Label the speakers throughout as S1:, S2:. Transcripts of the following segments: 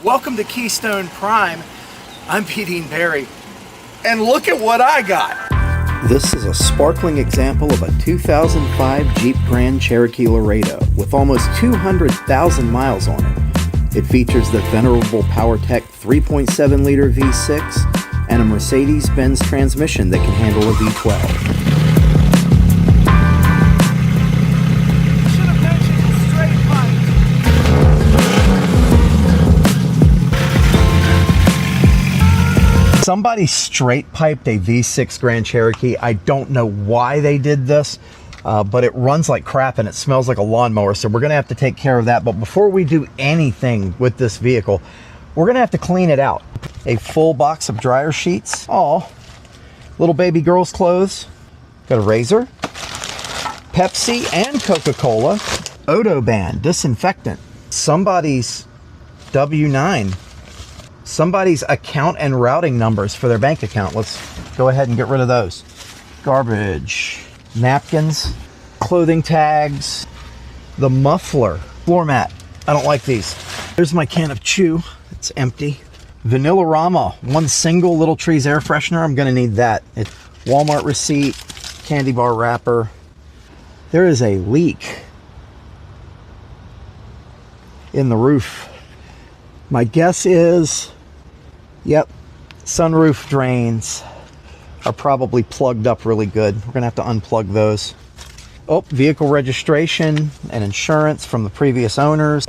S1: Welcome to Keystone Prime. I'm Pete Barry, and look at what I got.
S2: This is a sparkling example of a 2005 Jeep Grand Cherokee Laredo with almost 200,000 miles on it. It features the venerable PowerTech 3.7-liter V6 and a Mercedes-Benz transmission that can handle a V12. Somebody straight piped a V6 Grand Cherokee. I don't know why they did this, but it runs like crap and it smells like a lawnmower, so we're gonna have to take care of that. But before we do anything with this vehicle, we're gonna have to clean it out. A full box of dryer sheets. Oh, little baby girl's clothes. Got a razor, Pepsi and Coca-Cola, Odoban disinfectant, somebody's W9, somebody's account and routing numbers for their bank account. Let's go ahead and get rid of those. Garbage, napkins, clothing tags, the muffler, floor mat. I don't like these. There's my can of chew. It's empty. Vanilla-Rama, one single Little Trees air freshener. I'm gonna need that. It's Walmart receipt, candy bar wrapper. There is a leak in the roof. My guess is, yep, sunroof drains are probably plugged up really good. We're gonna have to unplug those. Oh, vehicle registration and insurance from the previous owners.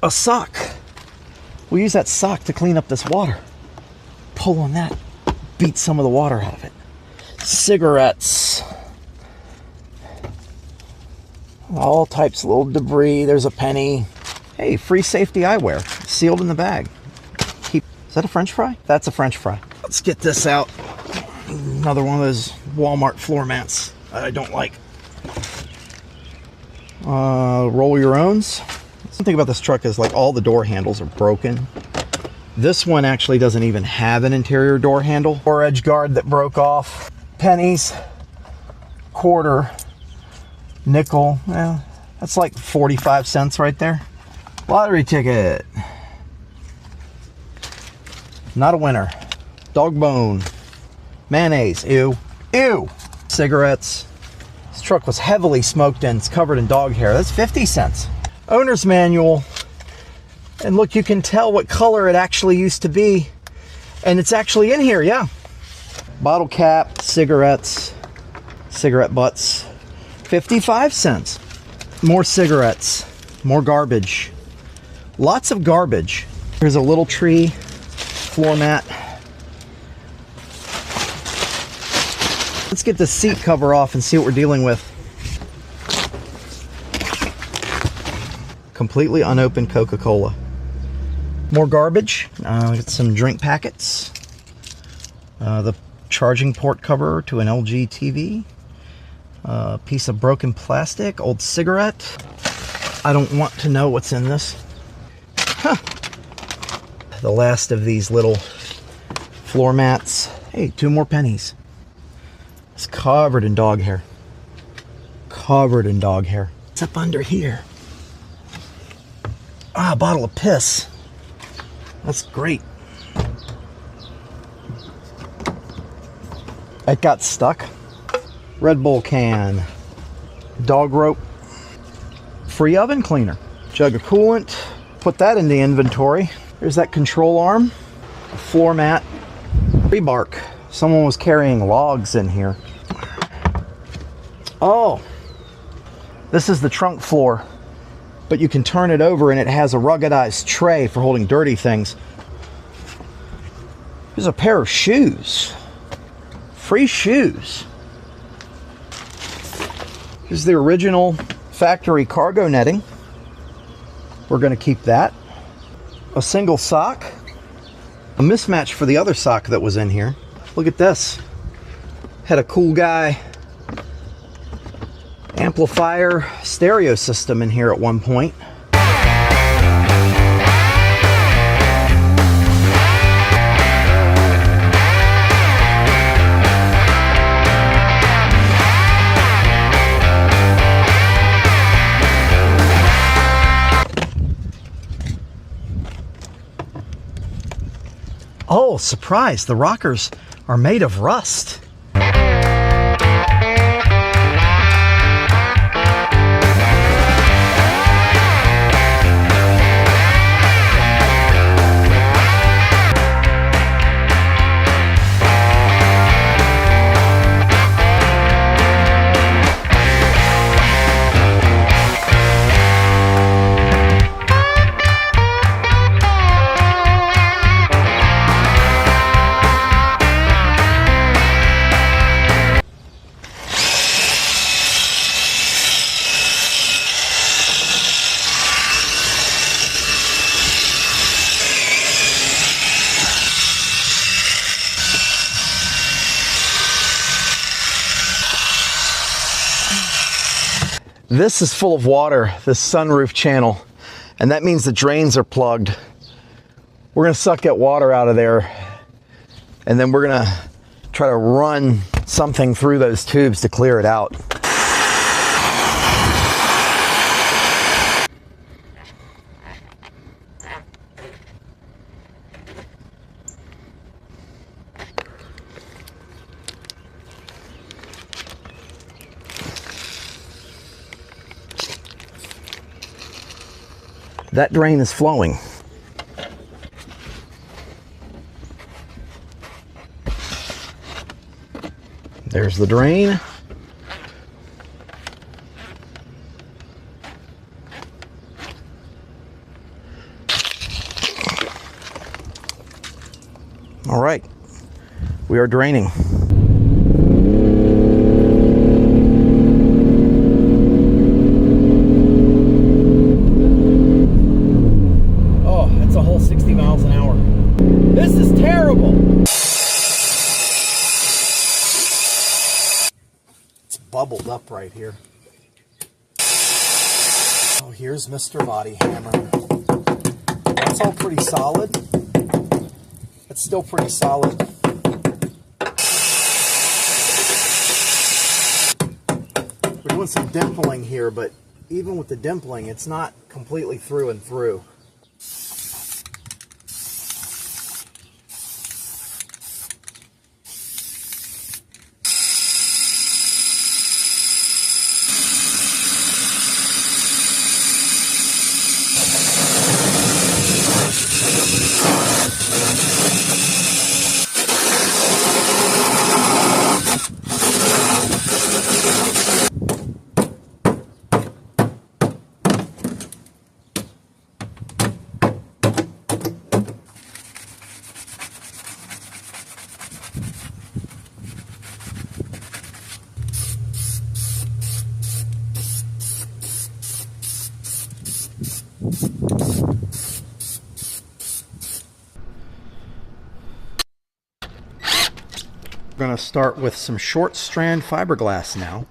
S2: A sock. We use that sock to clean up this water. Pull on that, beat some of the water out of it. Cigarettes. All types of little debris. There's a penny. Hey, free safety eyewear, sealed in the bag. Is that a French fry? That's a French fry. Let's get this out. Another one of those Walmart floor mats that I don't like. Roll your owns. Something about this truck is like all the door handles are broken. This one actually doesn't even have an interior door handle. Door edge guard that broke off. Pennies, quarter, nickel. Well, that's like 45 cents right there. Lottery ticket. Not a winner. Dog bone. Mayonnaise. Ew. Ew. Cigarettes. This truck was heavily smoked and it's covered in dog hair. That's 50 cents. Owner's manual. And look, you can tell what color it actually used to be. And it's actually in here, yeah. Bottle cap, cigarettes, cigarette butts. 55 cents. More cigarettes. More garbage. Lots of garbage. Here's a Little Tree floor mat. Let's get the seat cover off and see what we're dealing with. Completely unopened Coca-Cola. More garbage. Get some drink packets. The charging port cover to an LG TV. A piece of broken plastic. Old cigarette. I don't want to know what's in this. Huh. The last of these little floor mats. Hey, 2 more pennies. It's covered in dog hair. Covered in dog hair. What's up under here? Ah, a bottle of piss. That's great. It got stuck. Red Bull can. Dog rope. Free oven cleaner. Jug of coolant. Put that in the inventory. There's that control arm. A floor mat. Rebark. Someone was carrying logs in here. Oh, this is the trunk floor, but you can turn it over and it has a ruggedized tray for holding dirty things. Here's a pair of shoes. Free shoes. Here's the original factory cargo netting. We're going to keep that. A single sock. A mismatch for the other sock that was in here. Look at this. Had a cool guy amplifier stereo system in here at one point. Oh, surprise, the rockers are made of rust. This is full of water, this sunroof channel, and that means the drains are plugged. We're gonna suck that water out of there, and then we're gonna try to run something through those tubes to clear it out. That drain is flowing. There's the drain. All right, we are draining. Bubbled up right here. Oh, here's Mr. Body Hammer. That's all pretty solid. It's still pretty solid. We're doing some dimpling here, but even with the dimpling, it's not completely through and through. We're going to start with some short strand fiberglass now.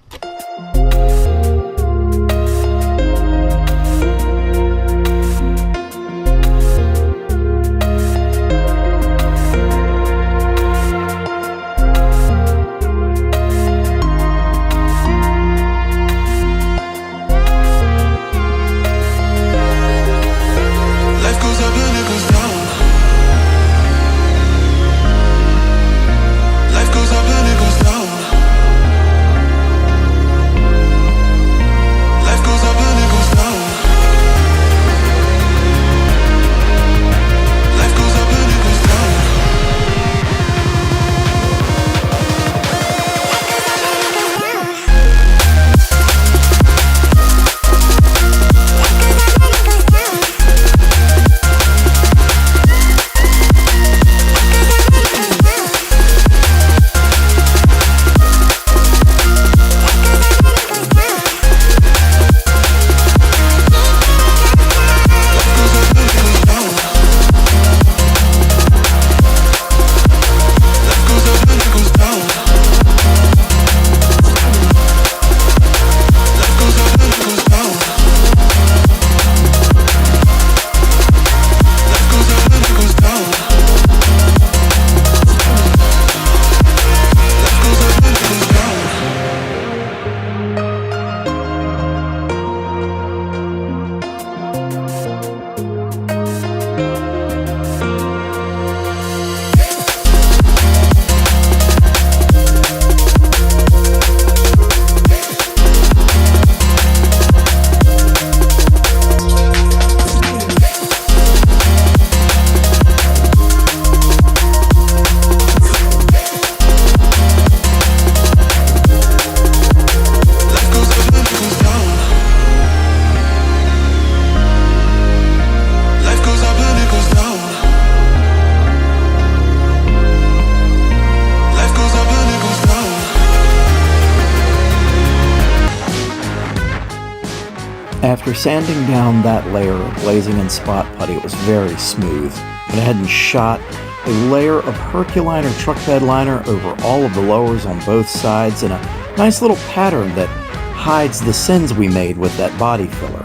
S2: After sanding down that layer of glazing and spot putty, it was very smooth. Went ahead and shot a layer of Herculiner truck bed liner over all of the lowers on both sides in a nice little pattern that hides the sins we made with that body filler.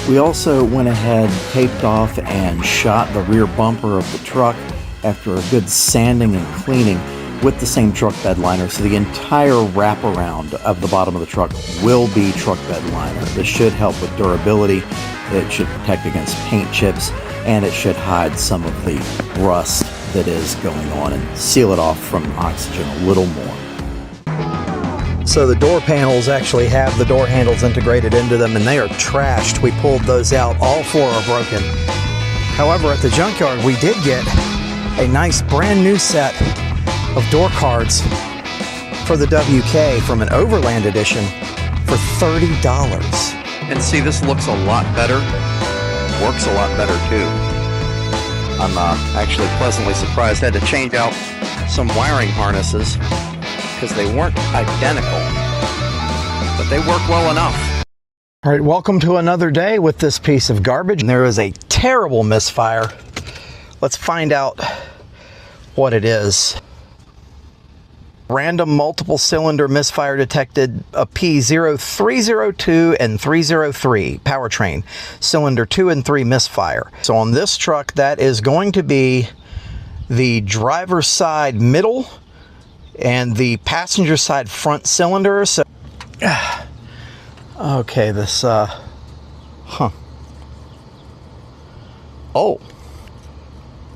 S2: We also went ahead, taped off, and shot the rear bumper of the truck after a good sanding and cleaning with the same truck bed liner, so the entire wraparound of the bottom of the truck will be truck bed liner. This should help with durability, it should protect against paint chips, and it should hide some of the rust that is going on and seal it off from oxygen a little more. So the door panels actually have the door handles integrated into them, and they are trashed. We pulled those out. All four are broken. However, at the junkyard, we did get a nice brand new set of door cards for the WK from an Overland edition for $30. And see, this looks a lot better. Works a lot better too. I'm actually pleasantly surprised. I had to change out some wiring harnesses because they weren't identical, but they work well enough. All right, welcome to another day with this piece of garbage. There is a terrible misfire. Let's find out what it is. Random multiple cylinder misfire detected, a P0302 and 303 powertrain, cylinder 2 and 3 misfire. So on this truck, that is going to be the driver's side middle and the passenger side front cylinder. So, okay, this,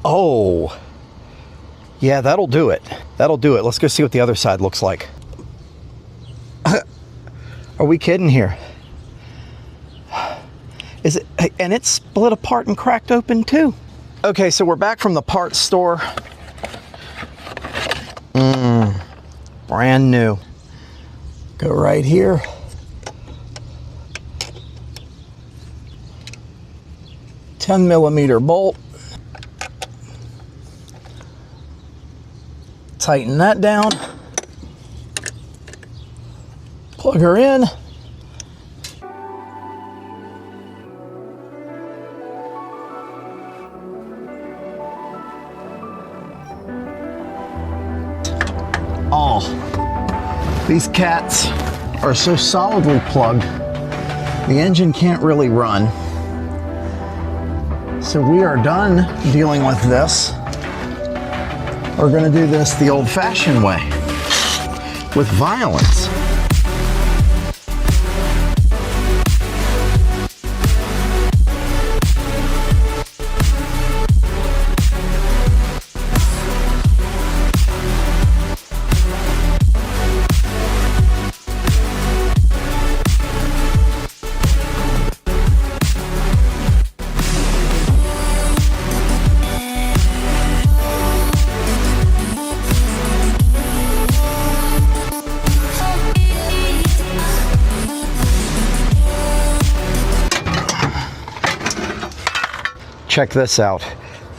S2: Oh. Yeah, that'll do it. That'll do it. Let's go see what the other side looks like. Are we kidding here? Is it? And it's split apart and cracked open too. Okay, so we're back from the parts store. Brand new. Go right here. $10mm bolt. Tighten that down. Plug her in. These cats are so solidly plugged, the engine can't really run. So we are done dealing with this. We're going to do this the old-fashioned way, with violence. Check this out.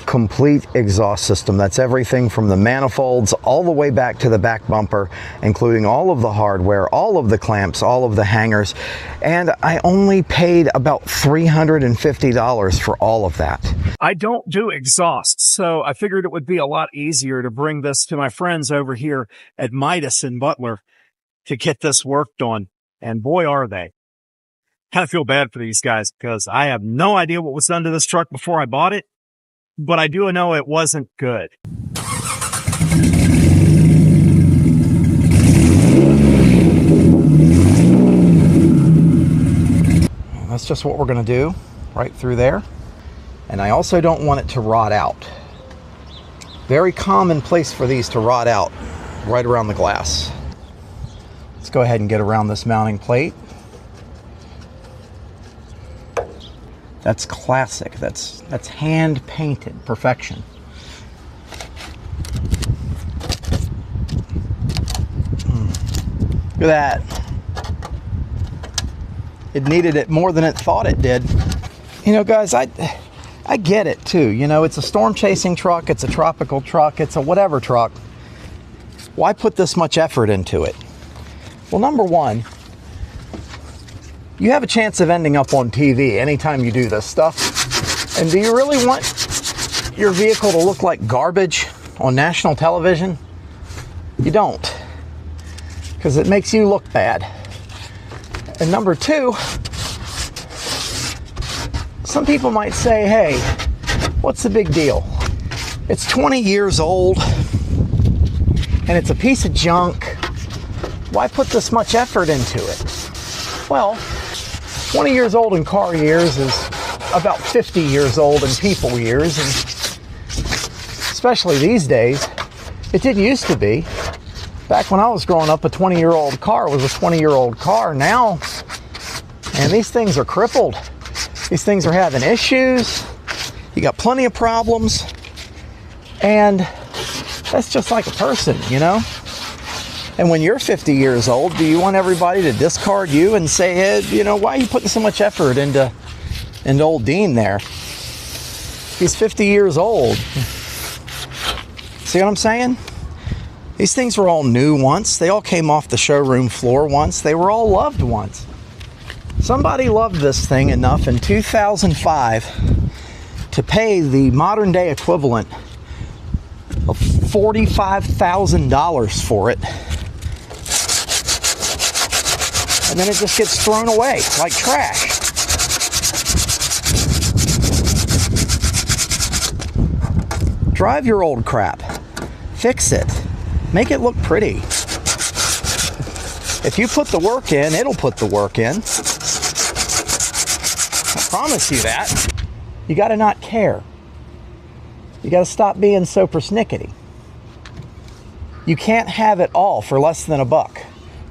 S2: Complete exhaust system. That's everything from the manifolds all the way back to the back bumper, including all of the hardware, all of the clamps, all of the hangers. And I only paid about $350 for all of that.
S3: I don't do exhaust, so I figured it would be a lot easier to bring this to my friends over here at Midas in Butler to get this worked on. And boy, are they. Kind of feel bad for these guys because I have no idea what was done to this truck before I bought it, but I do know it wasn't good.
S2: That's just what we're going to do right through there. And I also don't want it to rot out. Very common place for these to rot out, right around the glass. Let's go ahead and get around this mounting plate. That's classic. That's hand painted perfection. Look at that. It needed it more than it thought it did. You know, guys, I get it too. You know, it's a storm chasing truck, it's a tropical truck, it's a whatever truck. Why put this much effort into it? Well, number one, you have a chance of ending up on TV anytime you do this stuff. And do you really want your vehicle to look like garbage on national television? You don't, because it makes you look bad. And number two, some people might say, hey, what's the big deal? It's 20 years old and it's a piece of junk. Why put this much effort into it? Well, 20 years old in car years is about 50 years old in people years, and especially these days. It didn't used to be. Back when I was growing up, a 20-year-old car was a 20-year-old car. Now, man, these things are crippled. These things are having issues. You got plenty of problems. And that's just like a person, you know? And when you're 50 years old, do you want everybody to discard you and say, hey, you know, why are you putting so much effort into old Dean there? He's 50 years old. See what I'm saying? These things were all new once. They all came off the showroom floor once. They were all loved once. Somebody loved this thing enough in 2005 to pay the modern day equivalent of $45,000 for it. And then it just gets thrown away like trash. Drive your old crap. Fix it. Make it look pretty. If you put the work in, it'll put the work in. I promise you that. You gotta not care. You gotta stop being so persnickety. You can't have it all for less than $1.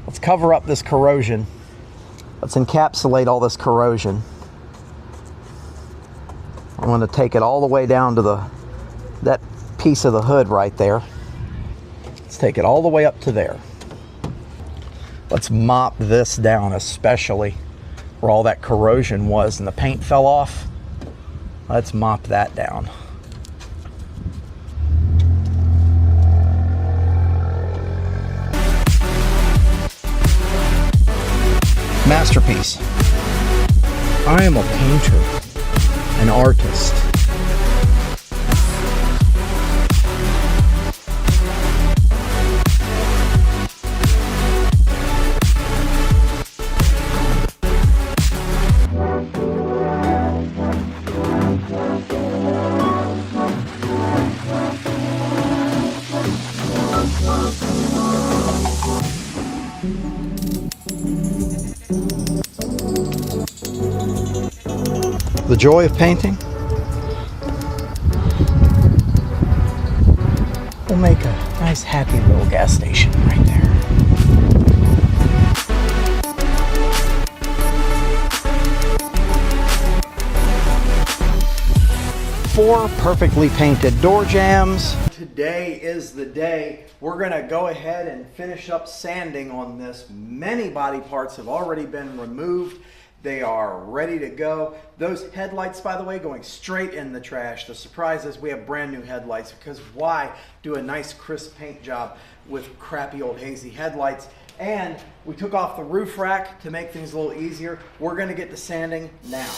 S2: Let's cover up this corrosion. Let's encapsulate all this corrosion. I'm going to take it all the way down to that piece of the hood right there. Let's take it all the way up to there. Let's mop this down, especially where all that corrosion was and the paint fell off. Let's mop that down. Masterpiece. I am a painter, an artist. The joy of painting will make a nice happy little gas station right there. Four perfectly painted door jambs. Today is the day we're gonna go ahead and finish up sanding on this. Many body parts have already been removed. They are ready to go. Those headlights, by the way, going straight in the trash. The surprise is we have brand new headlights, because why do a nice crisp paint job with crappy old hazy headlights? And we took off the roof rack to make things a little easier. We're gonna get to sanding now.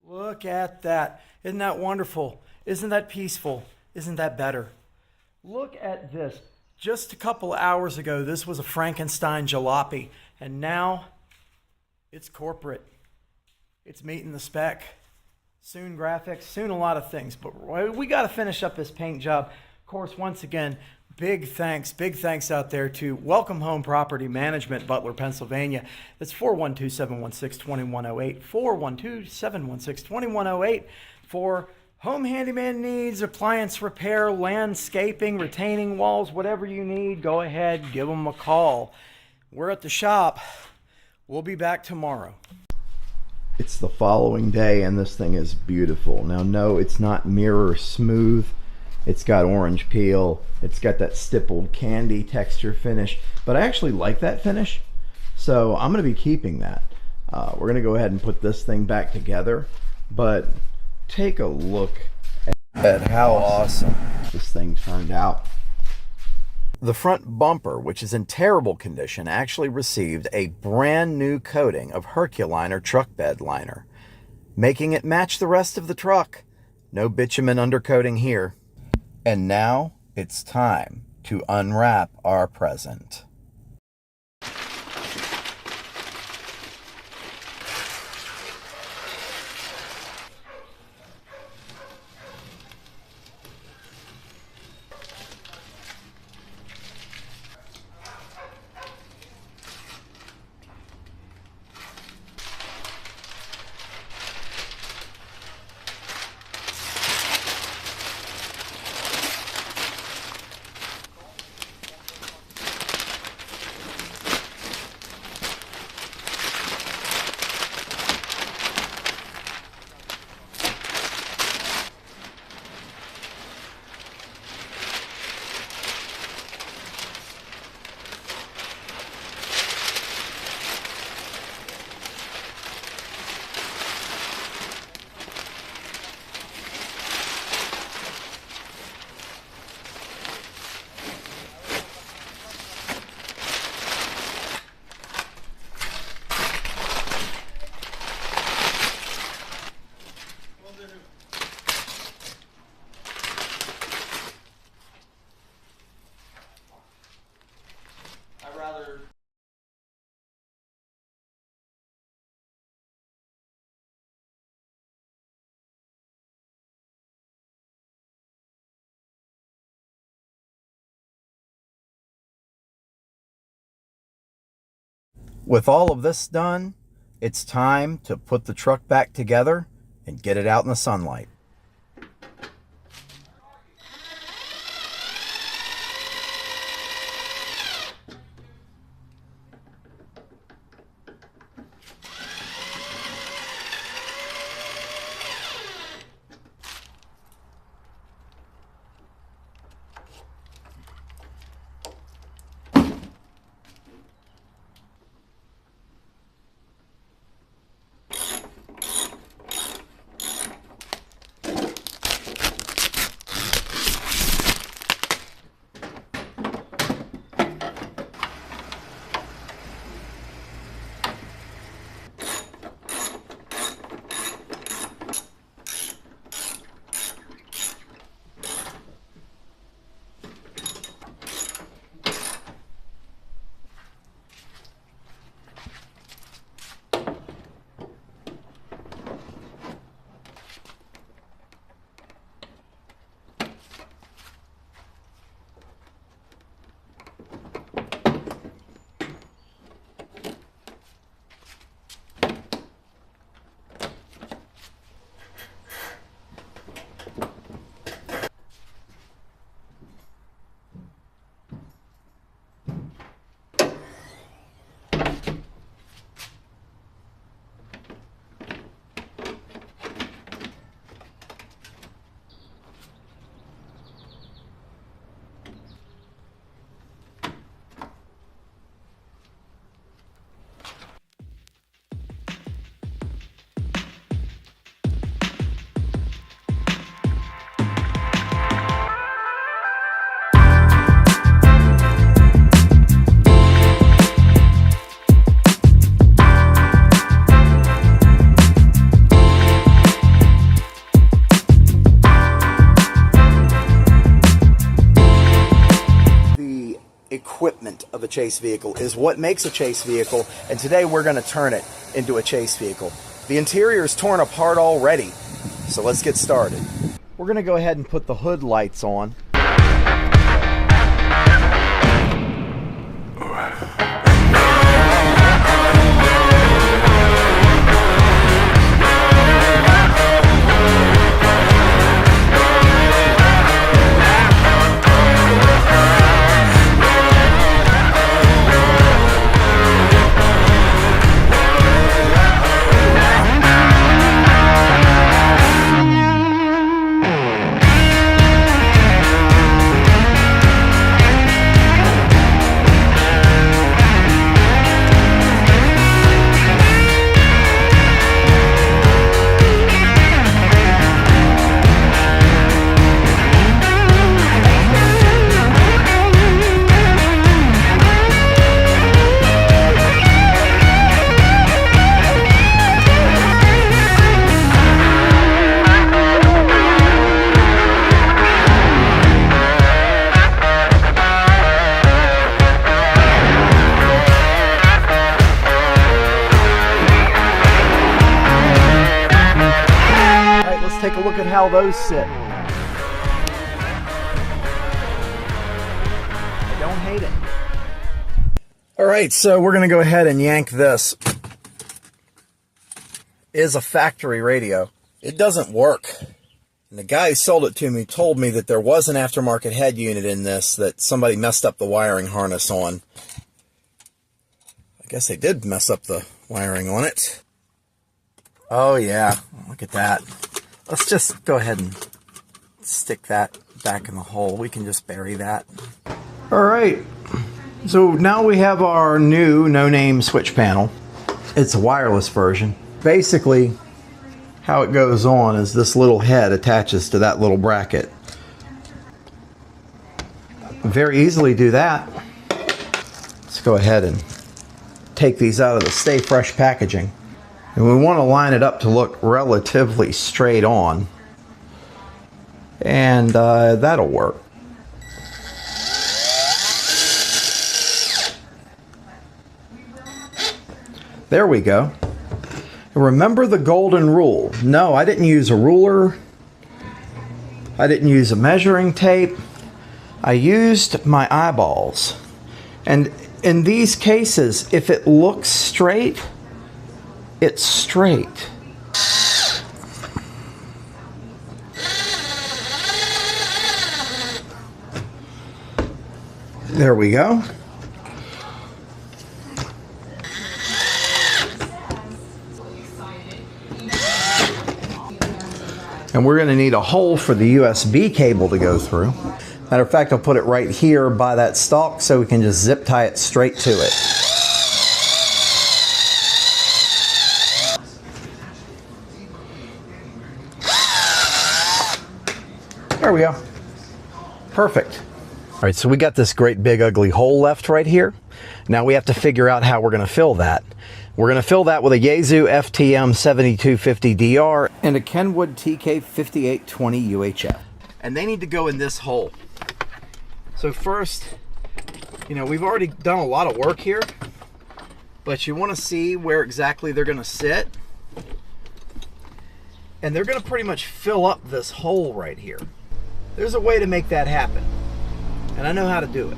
S1: Look at that. Isn't that wonderful? Isn't that peaceful? Isn't that better? Look at this. Just a couple hours ago, this was a Frankenstein jalopy, and now it's corporate. It's meeting the spec. Soon graphics, soon a lot of things, but we got to finish up this paint job. Of course, once again, big thanks out there to Welcome Home Property Management, Butler, Pennsylvania. That's 412-716-2108, 412-716-2108 for home handyman needs, appliance repair, landscaping, retaining walls, whatever you need. Go ahead, give them a call. We're at the shop. We'll be back tomorrow.
S2: It's the following day and this thing is beautiful. Now, no, it's not mirror smooth. It's got orange peel. It's got that stippled candy texture finish, but I actually like that finish, so I'm going to be keeping that. We're going to go ahead and put this thing back together, but take a look at how awesome this thing turned out. The front bumper, which is in terrible condition, actually received a brand new coating of Herculiner truck bed liner, making it match the rest of the truck. No bitumen undercoating here. And now it's time to unwrap our present. With all of this done, it's time to put the truck back together and get it out in the sunlight. equipment of a chase vehicle, is what makes a chase vehicle, and today we're going to turn it into a chase vehicle. The interior is torn apart already, so let's get started. We're going to go ahead and put the hood lights on. Take a look at how those sit. I don't hate it. All right, so we're going to go ahead and yank this. It is a factory radio. It doesn't work. And the guy who sold it to me told me that there was an aftermarket head unit in this that somebody messed up the wiring harness on. I guess they did mess up the wiring on it. Oh yeah, look at that. Let's just go ahead and stick that back in the hole. We can just bury that. All right, so now we have our new no-name switch panel. It's a wireless version. Basically, how it goes on is this little head attaches to that little bracket. Very easily do that. Let's go ahead and take these out of the Stay Fresh packaging. And we want to line it up to look relatively straight on. And that'll work. There we go. Remember the golden rule. No, I didn't use a ruler. I didn't use a measuring tape. I used my eyeballs. And in these cases, if it looks straight, it's straight. There we go. And we're going to need a hole for the USB cable to go through. Matter of fact, I'll put it right here by that stalk so we can just zip tie it straight to it. There we go. Perfect. All right, so we got this great big ugly hole left right here. Now we have to figure out how we're going to fill that. We're going to fill that with a Yaesu FTM 7250DR and a Kenwood TK5820 UHF. And they need to go in this hole. So first, we've already done a lot of work here, but you want to see where exactly they're going to sit. And they're going to pretty much fill up this hole right here. There's a way to make that happen, and I know how to do it.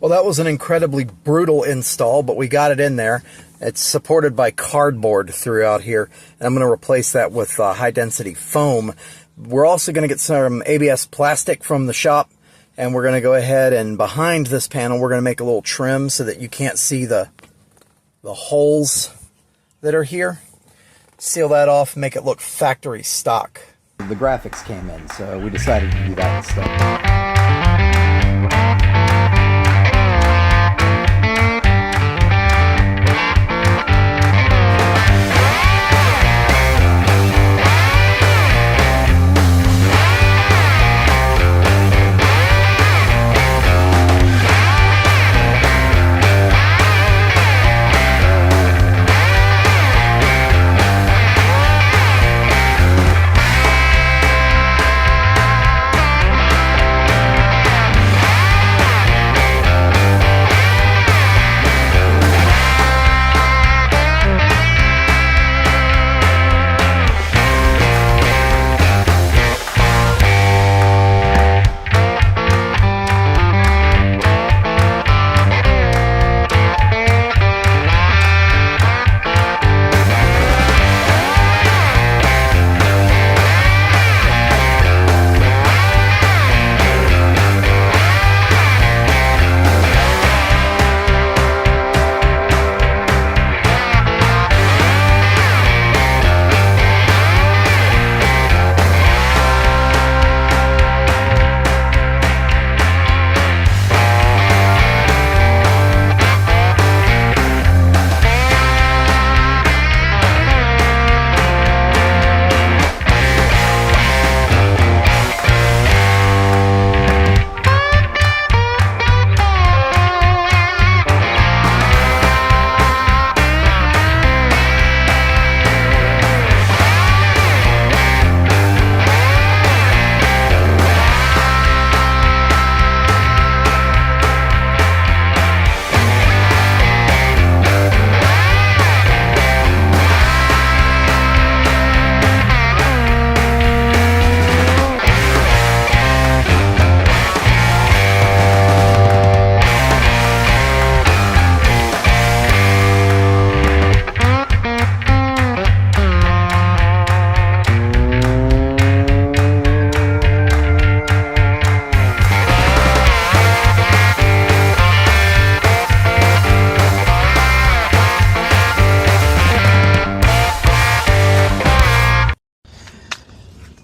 S2: Well, that was an incredibly brutal install, but we got it in there. It's supported by cardboard throughout here, and I'm going to replace that with high-density foam. We're also going to get some ABS plastic from the shop, and we're going to go ahead and behind this panel, we're going to make a little trim so that you can't see the holes that are here. Seal that off, make it look factory stock. The graphics came in, so we decided to do that instead.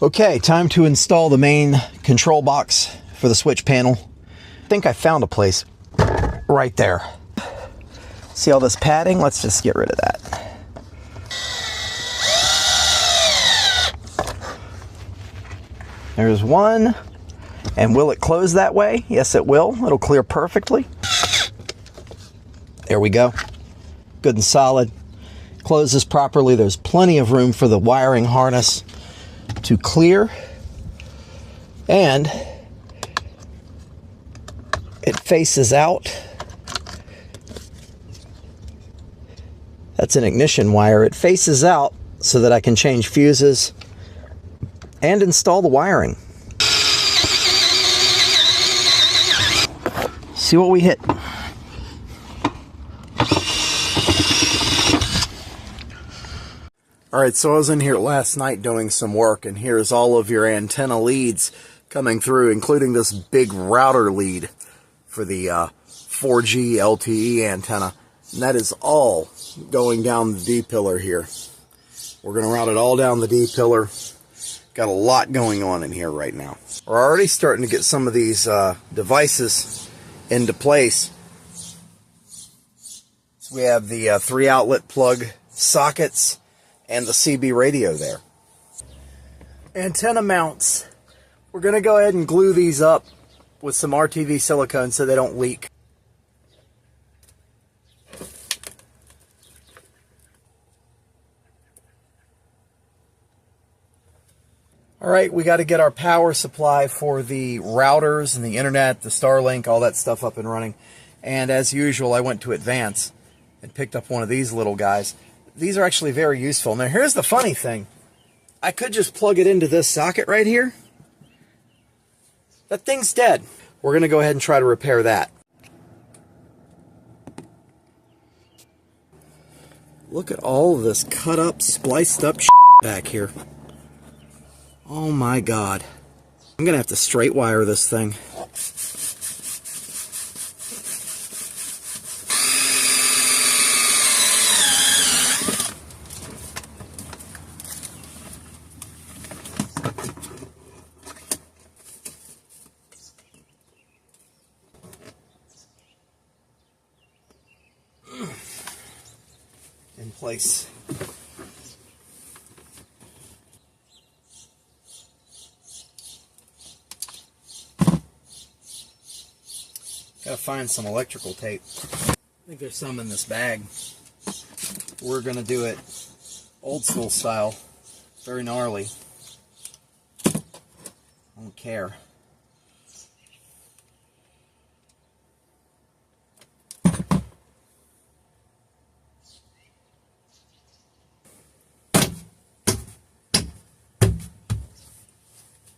S2: Okay, time to install the main control box for the switch panel. I think I found a place right there. See all this padding? Let's just get rid of that. There's one. And will it close that way? Yes, it will. It'll clear perfectly. There we go. Good and solid. Closes properly. There's plenty of room for the wiring harness to clear. And it faces out. That's an ignition wire. It faces out so that I can change fuses and install the wiring. See what we hit. All right, so I was in here last night doing some work, and here's all of your antenna leads coming through, including this big router lead for the 4G LTE antenna. And that is all going down the D-pillar here. We're going to route it all down the D-pillar. Got a lot going on in here right now. We're already starting to get some of these devices into place. So we have the 3-outlet plug sockets and the CB radio there. Antenna mounts. We're going to go ahead and glue these up with some RTV silicone so they don't leak. All right, we got to get our power supply for the routers and the internet, the Starlink, all that stuff up and running. And as usual, I went to Advance and picked up one of these little guys. These are actually very useful. Now, here's the funny thing. I could just plug it into this socket right here. That thing's dead. We're going to go ahead and try to repair that. Look at all of this cut up, spliced up back here. Oh my God. I'm going to have to straight wire this thing. In place. Gotta find some electrical tape. I think there's some in this bag. We're gonna do it old school style. Very gnarly. I don't care.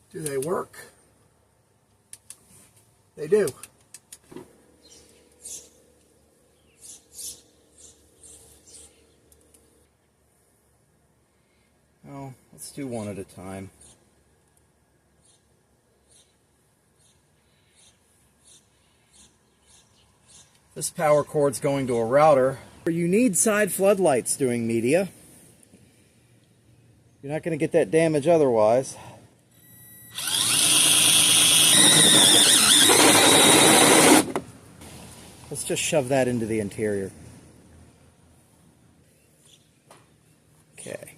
S2: Do they work? They do. Oh, let's do one at a time. This power cord's going to a router. You need side floodlights doing media. You're not going to get that damage otherwise. Let's just shove that into the interior. Okay.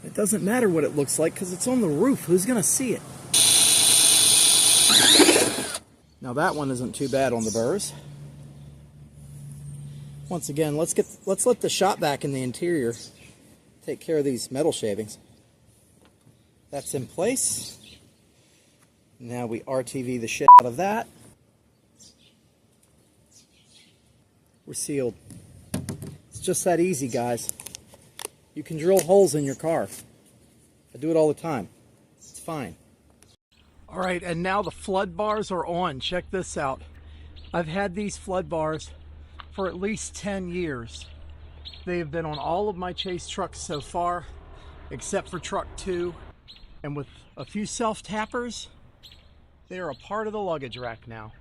S2: It doesn't matter what it looks like because it's on the roof. Who's going to see it? Now that one isn't too bad on the burrs. Once again, let's let the shop vac in the interior take care of these metal shavings. That's in place. Now we RTV the shit out of that. We're sealed. It's just that easy, guys. You can drill holes in your car. I do it all the time. It's fine. All right, and now the flood bars are on. Check this out. I've had these flood bars for at least 10 years.
S1: They have been on all of my Chase trucks so far, except for truck 2. And with a few self-tappers, they are a part of the luggage rack now.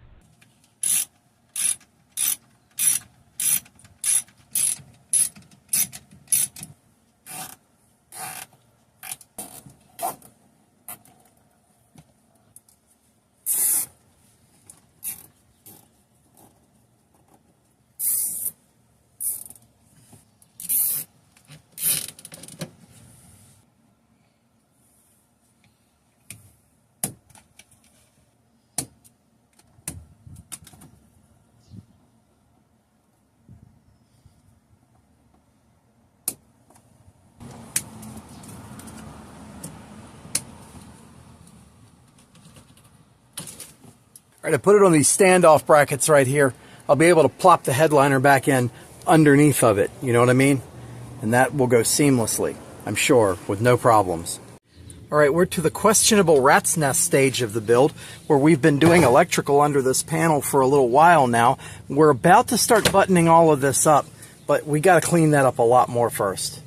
S1: All right, I put it on these standoff brackets right here. I'll be able to plop the headliner back in underneath of it, you know what I mean? And that will go seamlessly, I'm sure, with no problems. All right, we're to the questionable rat's nest stage of the build, where we've been doing electrical under this panel for a little while now. We're about to start buttoning all of this up, but we got to clean that up a lot more first.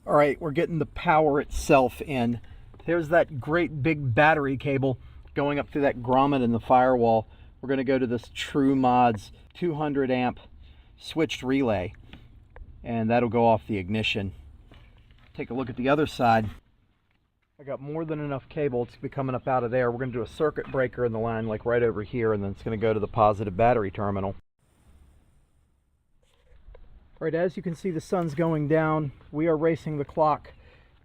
S1: All right, we're getting the power itself in. There's that great big battery cable going up through that grommet in the firewall. We're going to go to this True Mods 200 amp switched relay, and that'll go off the ignition. Take a look at the other side. I got more than enough cable to be coming up out of there. We're going to do a circuit breaker in the line like right over here, and then it's going to go to the positive battery terminal. All right, as you can see, the sun's going down. We are racing the clock.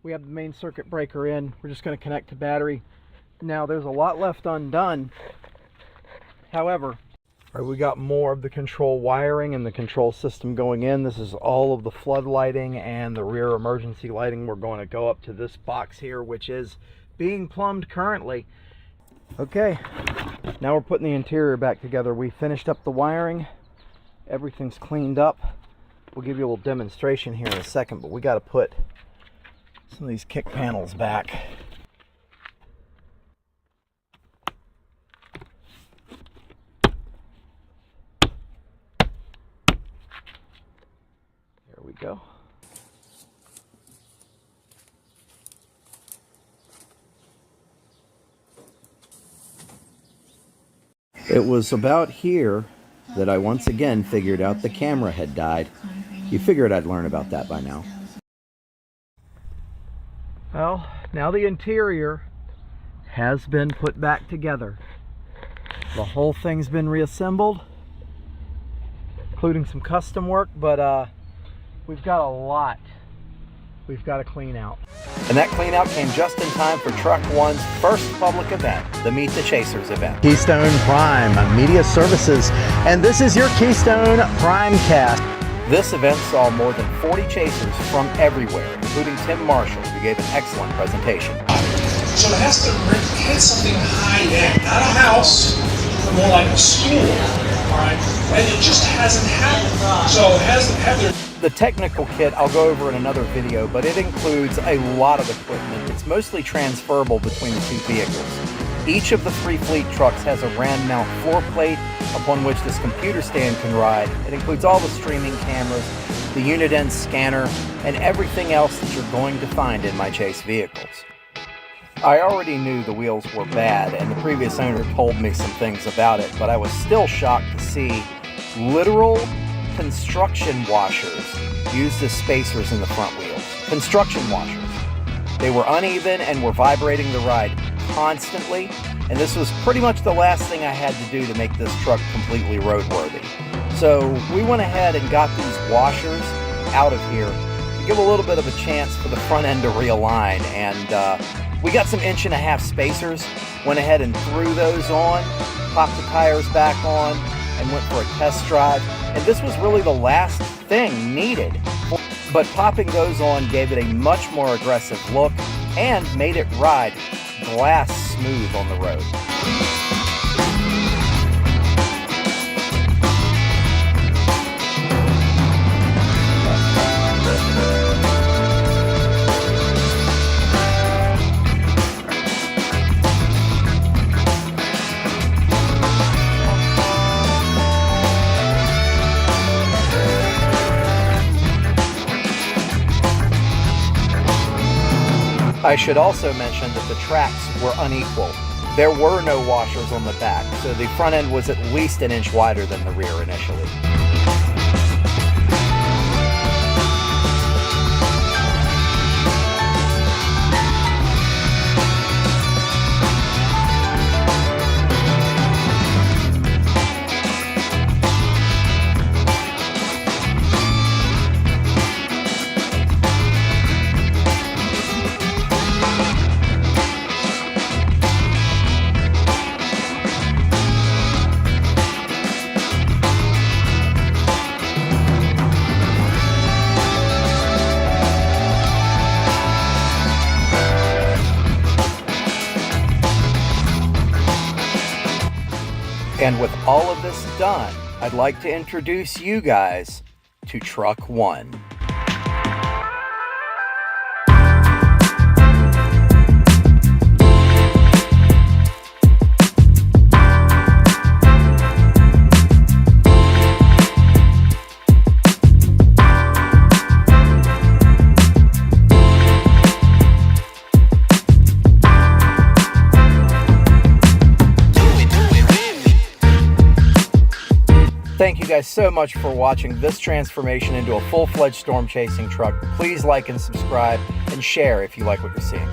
S1: We have the main circuit breaker in. We're just going to connect to battery. Now, there's a lot left undone. However, all right, we got more of the control wiring and the control system going in. This is all of the flood lighting and the rear emergency lighting. We're going to go up to this box here, which is being plumbed currently. Okay, now we're putting the interior back together. We finished up the wiring. Everything's cleaned up. We'll give you a little demonstration here in a second, but we got to put some of these kick panels back. Go. It was about here that I once again figured out the camera had died. You figured I'd learn about that by now. Well, now the interior has been put back together. The whole thing's been reassembled, including some custom work, but we've got a lot we've got to clean out. And that clean out came just in time for Truck 1's first public event, the Meet the Chasers event. Keystone Prime Media Services, and this is your Keystone Prime Cast. This event saw more than 40 chasers from everywhere, including Tim Marshall, who gave an excellent presentation.
S4: So it has to hit something high-end, not a house, but more like a school, all right? And it just hasn't happened. So it hasn't happened.
S1: The technical kit I'll go over in another video, but it includes a lot of equipment. It's mostly transferable between the two vehicles. Each of the 3 fleet trucks has a RAM mount floor plate upon which this computer stand can ride. It includes all the streaming cameras, the unit end scanner, and everything else that you're going to find in my Chase vehicles. I already knew the wheels were bad, and the previous owner told me some things about it, but I was still shocked to see literal construction washers used as spacers in the front wheels. Construction washers. They were uneven and were vibrating the ride constantly, and this was pretty much the last thing I had to do to make this truck completely roadworthy. So we went ahead and got these washers out of here to give a little bit of a chance for the front end to realign, and we got some 1.5-inch spacers, went ahead and threw those on, popped the tires back on, and went for a test drive. And this was really the last thing needed. But popping those on gave it a much more aggressive look and made it ride glass smooth on the road.
S2: I should also mention that the tracks were unequal. There were no washers on the back, so the front end was at least an inch wider than the rear initially. And with all of this done, I'd like to introduce you guys to Truck 1. Thank you guys so much for watching this transformation into a full-fledged storm chasing truck. Please like and subscribe and share if you like what you're seeing.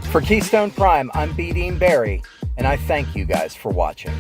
S2: For Keystone Prime, I'm B. Dean Barry, and I thank you guys for watching.